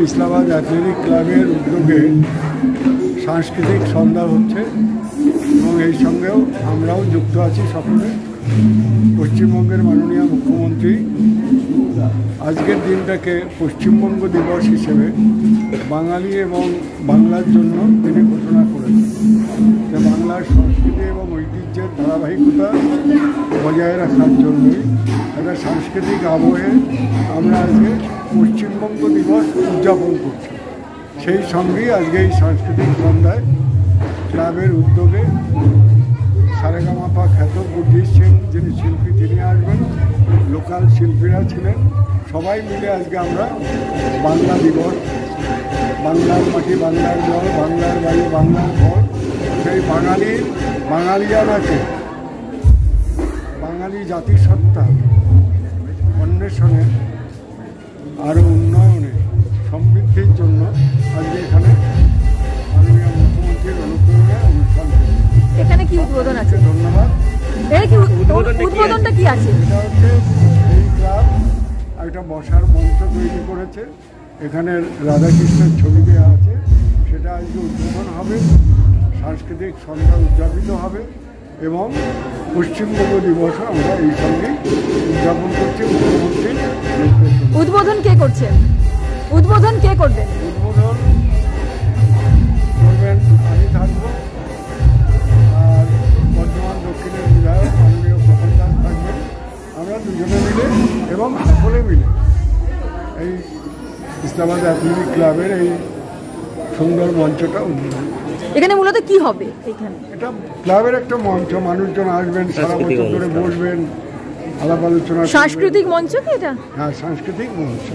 Islamabad athletic ক্লাবের উদ্যোগে সাংস্কৃতিক সন্ধ্যা হচ্ছে এবং এই সঙ্গেও আমরাও যুক্ত আছি সকলে। পশ্চিমবঙ্গের মাননীয় মুখ্যমন্ত্রী আজকের দিনটাকে পশ্চিমবঙ্গ দিবস হিসেবে বাঙালি এবং বাংলার জন্য তিনি ঘোষণা করেছেন যে বাংলার সংস্কৃতি এবং ঐতিহ্যের ধারাবাহিকতা বজায় রাখার জন্যই একটা সাংস্কৃতিক আবহে আমরা আজকে পশ্চিমবঙ্গ দিবস উদযাপন করছি। সেই সঙ্গেই আজকে এই সাংস্কৃতিক সন্ধ্যায় ক্লাবের উদ্যোগে সারেগামাপা খ্যাত গুরজিৎ সিং যিনি শিল্পী তিনি আসবেন, লোকাল শিল্পীরা ছিলেন, সবাই মিলে আজকে আমরা বাংলা দিবস, বাংলার মাটি বাংলার জল, বাংলার বায়ু বাংলার ফল, সেই বাঙালিয়ানাকে বাঙালি জাতিসত্তা অন্বেষণে আরও উন্নয়নে সমৃদ্ধির জন্য আজকে এখানে মাননীয় মুখ্যমন্ত্রীর অনুপ্রেরণায় অনুষ্ঠান। এখানে কি উদ্বোধন আছে? ধন্যবাদ। উদ্বোধনটা কি আছে? এটা হচ্ছে এই ক্লাব একটা বসার মঞ্চ তৈরি করেছে, এখানে রাধাকৃষ্ণের ছবি দেওয়া আছে, সেটা আজকে উদ্বোধন হবে, সাংস্কৃতিক সন্ধ্যা উদযাপিত হবে এবং পশ্চিমবঙ্গ দিবসও আমরা এই সঙ্গে উদযাপন করছি। মুখ্যমন্ত্রীর উদ্বোধন কে করছেন? উদ্বোধন কে করবেন? উদ্বোধন করবেন আমি থাকবো, আর বর্ধমান দক্ষিণের বিধায়ক মাননীয় প্রফুল দাস থাকবেন। আমরা দুজনে মিলে এবং সকলে মিলে এই ইসলামাবাদ অ্যাথলেটিক ক্লাবের এই সুন্দর মঞ্চটা উদ্বোধন। এখানে মূলত কি হবে? এখানে এটা ক্লাবের একটা মঞ্চ, মানুষজন আসবেন, সারা বছর ধরে বসবেন, আলাপ আলোচনা। সাংস্কৃতিক মঞ্চ কি এটা? হ্যাঁ, সাংস্কৃতিক মঞ্চ।